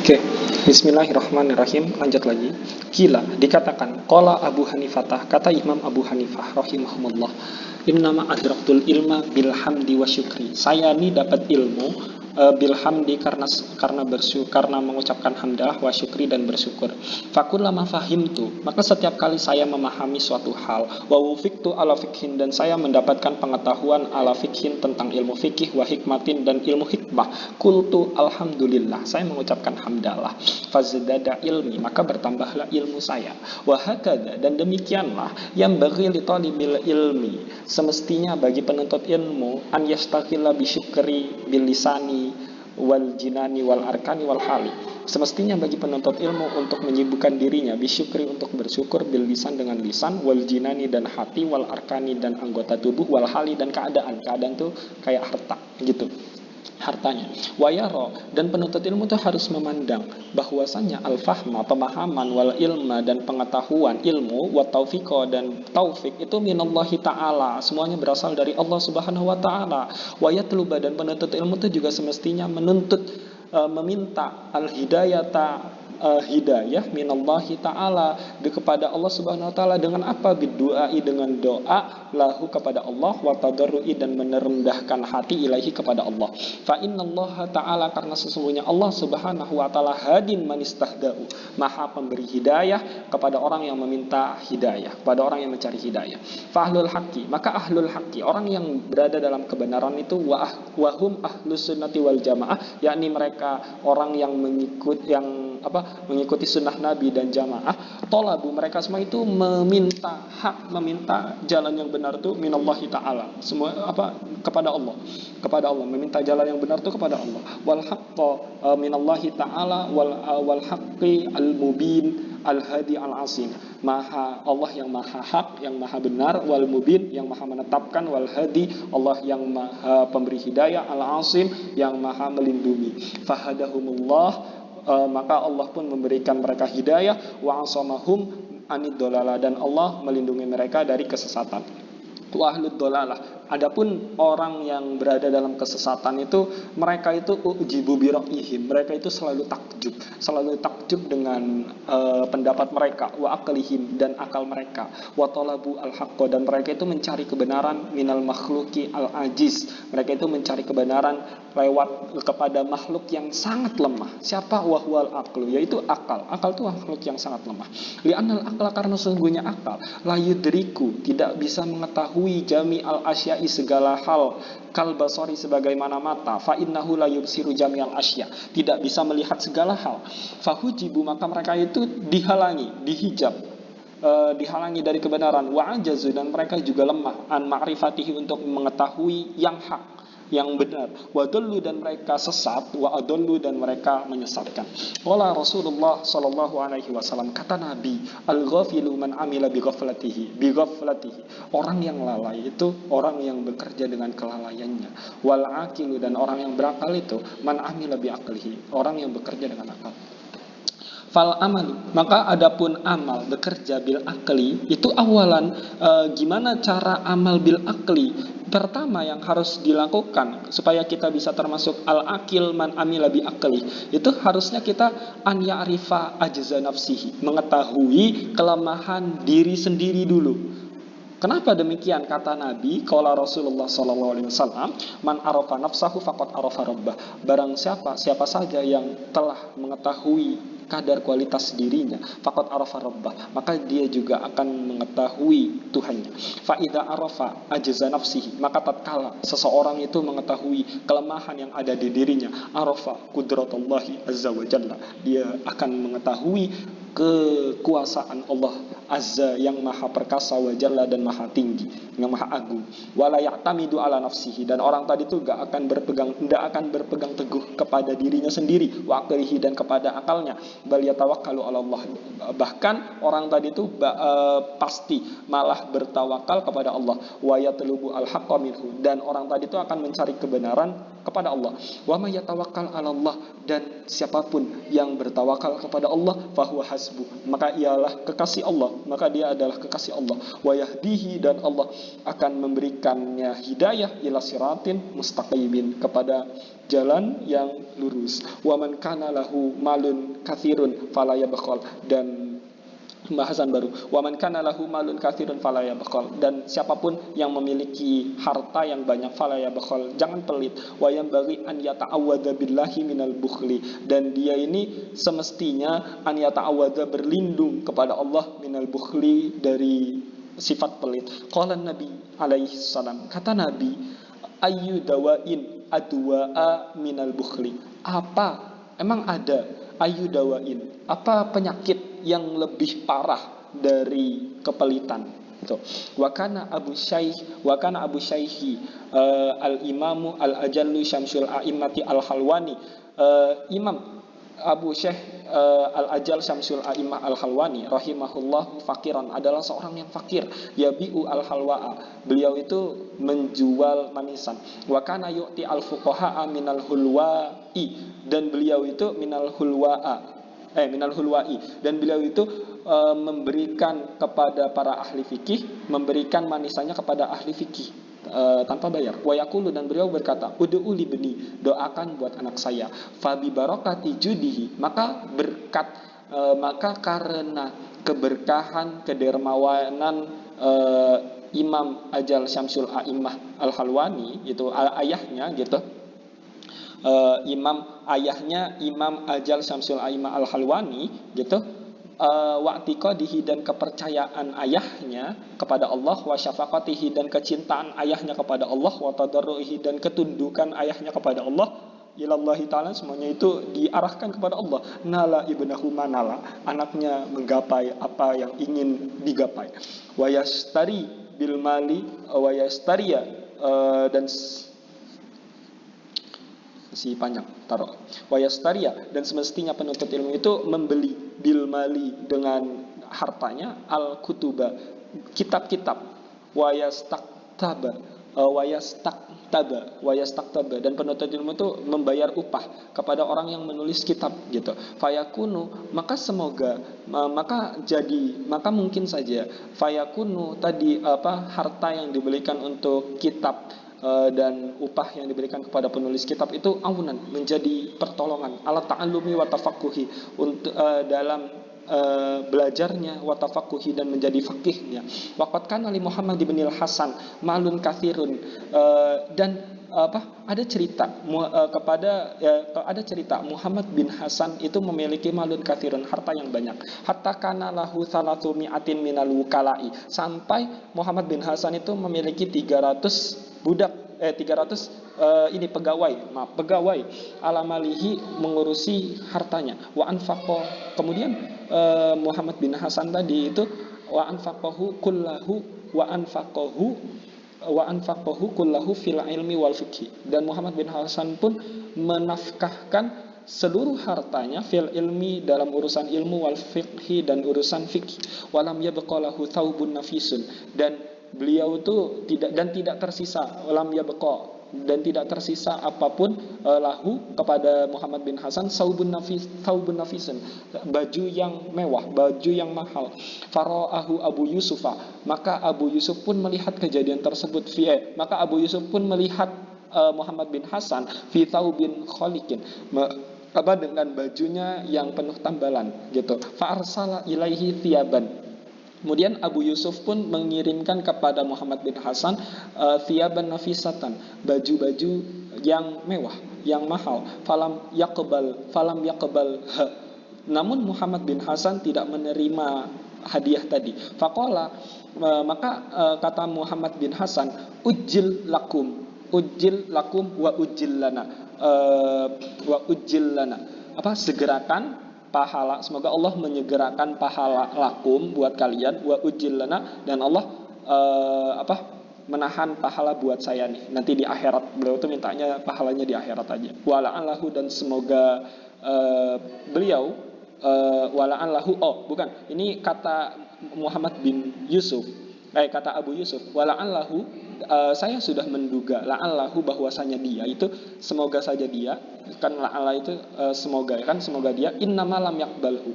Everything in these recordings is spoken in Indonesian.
Oke, bismillahirrahmanirrahim. Lanjut lagi. Kila, dikatakan, qala Abu Hanifah, kata Imam Abu Hanifah rahimahumullah, innama adraktul ilma bilhamdi wa syukri. Saya ini dapat ilmu bilhamdi karena mengucapkan hamdah wa syukri dan bersyukur. Fakullama fahimtu, maka setiap kali saya memahami suatu hal, wa wufiktu ala fikhin, dan saya mendapatkan pengetahuan ala fikhin tentang ilmu fikih, wa hikmatin, dan ilmu hikmah, kultu alhamdulillah, saya mengucapkan hamdalah. Fazdada ilmi, maka bertambahlah ilmu saya. Wahakada, dan demikianlah yang bagi li talibil ilmi, semestinya bagi penuntut ilmu, an yastaqilla bisyukri bil lisani wal jinani wal arkani wal hali, semestinya bagi penuntut ilmu untuk menyibukkan dirinya bisyukri, untuk bersyukur, bil lisan, dengan lisan, wal jinani, dan hati, wal arkani, dan anggota tubuh, wal hali, dan keadaan tuh kayak harta gitu, hartanya. Wayaro, dan penuntut ilmu itu harus memandang bahwasanya al-fahma, pemahaman, wal ilma, dan pengetahuan ilmu, wa taufiqo, dan taufik itu minallahi ta'ala, semuanya berasal dari Allah subhanahu wa ta'ala. Wayatluba, dan penuntut ilmu itu juga semestinya menuntut meminta al-hidayata, hidayah minallahi ta'ala, kepada Allah subhanahu wa ta'ala, dengan apa? Bidu'ai, dengan doa, lahu, kepada Allah, wa tadarru'i, dan merendahkan hati, ilaihi, kepada Allah. Fa innallaha ta'ala, karena sesungguhnya Allah subhanahu wa ta'ala, hadin manistahda'u, maha pemberi hidayah kepada orang yang meminta hidayah, kepada orang yang mencari hidayah. Fa ahlul haqqi, maka ahlul haqqi, orang yang berada dalam kebenaran itu, wahum ahlus sunnati wal jamaah, yakni mereka orang yang mengikuti sunnah Nabi dan jamaah, tolabu, mereka semua itu meminta hak, meminta jalan yang benar itu minallahi ta'ala, semua kepada Allah, meminta jalan yang benar itu kepada Allah. Wal haqqo minallahi ta'ala, wal haqqi al mubin al hadi al asim, maha Allah yang maha hak, yang maha benar, wal mubin, yang maha menetapkan, wal hadi, Allah yang maha pemberi hidayah, al asim, yang maha melindungi. Fahadahumullah, maka Allah pun memberikan mereka hidayah, wa asamahum anid dolala, dan Allah melindungi mereka dari kesesatan. Wa ahlud dolalah, adapun orang yang berada dalam kesesatan itu, mereka itu ujibu bira'ihim, mereka itu selalu takjub dengan pendapat mereka, wa aklihim, dan akal mereka, wa talabu al-haqqo, dan mereka itu mencari kebenaran, minal makhluki al-ajiz, mereka itu mencari kebenaran lewat kepada makhluk yang sangat lemah. Siapa? Wahwal aqlu, yaitu akal itu makhluk yang sangat lemah. Li'annal aqla, karena sesungguhnya akal, la yudriku, tidak bisa mengetahui jami al asyai, segala hal, kal basori, sebagaimana mata, fa innahu la yubsiru jami al asya, tidak bisa melihat segala hal. Fahujibu, maka mereka itu dihalangi, dihalangi dari kebenaran. Wa ajazu, dan mereka juga lemah, an ma'rifatihi, untuk mengetahui yang hak, yang benar. Wa dallu, dan mereka sesat, wa adallu, dan mereka menyesatkan. Qala Rasulullah sallallahu alaihi wasallam, kata Nabi, al-ghafilu man amila bi ghaflatihi, orang yang lalai itu orang yang bekerja dengan kelalaiannya. Wal aqilu, dan orang yang berakal itu man amila bi aqlihi, orang yang bekerja dengan akal. Fal amalu, maka adapun amal bekerja bil akli itu awalan, gimana cara amal bil akli? Pertama yang harus dilakukan supaya kita bisa termasuk al akil man amila bi akli, itu harusnya kita an ya'rifa ajza nafsihi, mengetahui kelemahan diri sendiri dulu. Kenapa demikian? Kata Nabi, qala Rasulullah sallallahu alaihi wasallam, man arafa nafsahu faqad arafa rabbah. Barang siapa saja yang telah mengetahui kadar kualitas dirinya, faqad arafa rabbah, maka dia juga akan mengetahui Tuhannya. Fa idza arafa ajza nafsihi, maka tatkala seseorang itu mengetahui kelemahan yang ada di dirinya, arafa qudratullahi azza wa jalla, dia akan mengetahui kekuasaan Allah azza, yang maha perkasa, wa jalla, dan maha tinggi, yang maha agung. Wala ya'tamidu ala nafsihi, dan orang tadi itu tidak akan berpegang teguh kepada dirinya sendiri, wa aqlihi, dan kepada akalnya, bal yatawakkalu ala Allah, bahkan orang tadi itu pasti malah bertawakal kepada Allah. Wa yatlubu al haqqa minhu, dan orang tadi itu akan mencari kebenaran kepada Allah. Wa may yatawakkal ala Allah, dan siapapun yang bertawakal kepada Allah, fahuwa hasbu, maka ialah kekasih Allah, maka dia adalah kekasih Allah. Wa yahdihi, dan Allah akan memberikannya hidayah ila siratin mustaqimin, kepada jalan yang lurus. Wa man kana lahu malun katsirun fala yabkhal, dan pembahasan baru. Wa man kana lahu malun katsirun fala yabkhal, dan siapapun yang memiliki harta yang banyak fala yabkhal, jangan pelit. Wa yanbaghi an yata'awwadza billahi minal bukhli, dan dia ini semestinya an yata'awwadza, berlindung kepada Allah, minal bukhli, dari sifat pelit. Qala Nabi alaihi salam, kata Nabi, ayyu dawain adwa'a minal bukhli, emang ada ayu dawain, apa penyakit yang lebih parah dari kepelitan itu. Wa kana Abu Syaihi al imamu al ajallu syamsul a'immati al halwani, Imam Abu Syekh Al-Ajal Syamsul A'immah Al-Halwani rahimahullah fakiran, adalah seorang yang fakir. Yabi'u al-halwa'a, beliau itu menjual manisan. Wa kana yu'ti al-fuqaha'a minal hulwa'i, dan beliau itu minal hulwa'i, dan beliau itu memberikan kepada para ahli fikih, memberikan manisannya kepada ahli fikih tanpa bayar. Wa yaqulu, dan beliau berkata, ud'u li bni, doakan buat anak saya. Fa bi barakati judihi, maka karena keberkahan, kedermawanan Imam Ajal Syamsul A'immah Al-Halwani, itu ayahnya gitu. Imam Ajal Syamsul A'immah Al-Halwani gitu, wa'tiqadihi, dan kepercayaan ayahnya kepada Allah, wa syafaqatihi, dan kecintaan ayahnya kepada Allah, wa tadarruhi, dan ketundukan ayahnya kepada Allah, ilallahi ta'ala, semuanya itu diarahkan kepada Allah. Nala ibnahu manala, anaknya menggapai apa yang ingin digapai. Wa yastari bil mali wa yastariya, dan si panjang taruh wa yastaria, dan semestinya penuntut ilmu itu membeli bil mali, dengan hartanya, al kutuba, kitab-kitab, wa yastaktaba, dan penuntut ilmu itu membayar upah kepada orang yang menulis kitab gitu. Fayakunu, maka mungkin saja fayakunu tadi harta yang diberikan untuk kitab dan upah yang diberikan kepada penulis kitab itu aunan, menjadi pertolongan, ala ta'allumi wa tafaqquhi, untuk dalam belajarnya, wa tafaqquhi, dan menjadi faqihnya. Waqad kana li Muhammad bin Hasan malun katsirun, dan ada cerita Muhammad bin Hasan itu memiliki malun katsirun, harta yang banyak. Hatta kana lahu 300 minal wukala'i, sampai Muhammad bin Hasan itu memiliki 300 pegawai alamalihi, mengurusi hartanya. Wa anfaqo, kemudian Muhammad bin Hasan tadi itu wa anfaqahu kullahu fil ilmi wal fiqhi, dan Muhammad bin Hasan pun menafkahkan seluruh hartanya fil ilmi, dalam urusan ilmu, wal fiqhi, dan urusan fikih. Walam yabqa lahu thawbun nafisun, dan beliau itu tidak tersisa, walam yabqa, dan tidak tersisa apapun lahu kepada Muhammad bin Hasan thawbun nafisun, baju yang mewah, baju yang mahal. Fara'ahu Abu Yusufa, maka Abu Yusuf pun melihat kejadian tersebut. Maka Abu Yusuf pun melihat Muhammad bin Hasan fi thawbin khaliqin, dengan bajunya yang penuh tambalan gitu. Fa arsala ilaihi thiyaban, kemudian Abu Yusuf pun mengirimkan kepada Muhammad bin Hasan thiyaban nafisatan, baju-baju yang mewah, yang mahal. Falam yaqbal, namun Muhammad bin Hasan tidak menerima hadiah tadi. Faqala, maka kata Muhammad bin Hasan, ujil lakum wa ujil lana, segerakan pahala, semoga Allah menyegerakan pahala lakum, buat kalian, wa ujillana, dan Allah menahan pahala buat saya nih nanti di akhirat. Beliau tuh mintanya pahalanya di akhirat aja. Wala'an lahu, dan semoga beliau wala'an lahu, ini kata Muhammad bin Yusuf, kata Abu Yusuf, wala'an lahu, saya sudah menduga la'allahu bahwasanya dia itu semoga saja dia kan la'alla itu semoga kan semoga dia innama lam yaqbalhu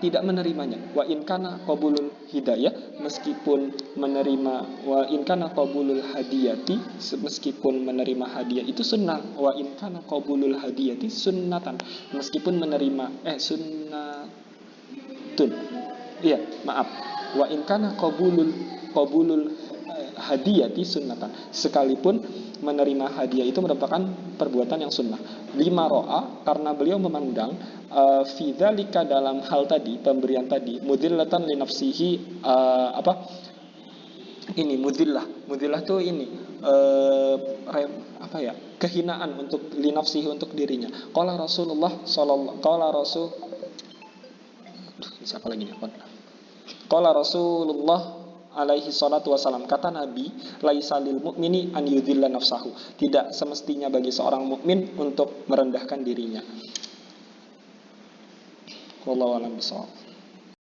tidak menerimanya wa in kana qabulul hidayah meskipun menerima wa in kana qabulul hadiyati meskipun menerima hadiah itu sunnah wa in kana qabulul hadiyati sunnatan meskipun menerima sunnatun iya maaf wa in kana qabulul hadiyati sunnatan sekalipun menerima hadiah itu merupakan perbuatan yang sunnah lima ro'a karena beliau memandang fi dzalika dalam hal tadi pemberian tadi mudillatan li nafsihi ini mudillah tuh ini kehinaan untuk li nafsihi untuk dirinya qala Rasulullah sallallahu qala rasul siapa lagi nih qala Rasulullah alaihi salatu wasalam kata Nabi laisalil mu'mini an yudhilla nafsahu tidak semestinya bagi seorang mukmin untuk merendahkan dirinya wallahu a'lam bishawab.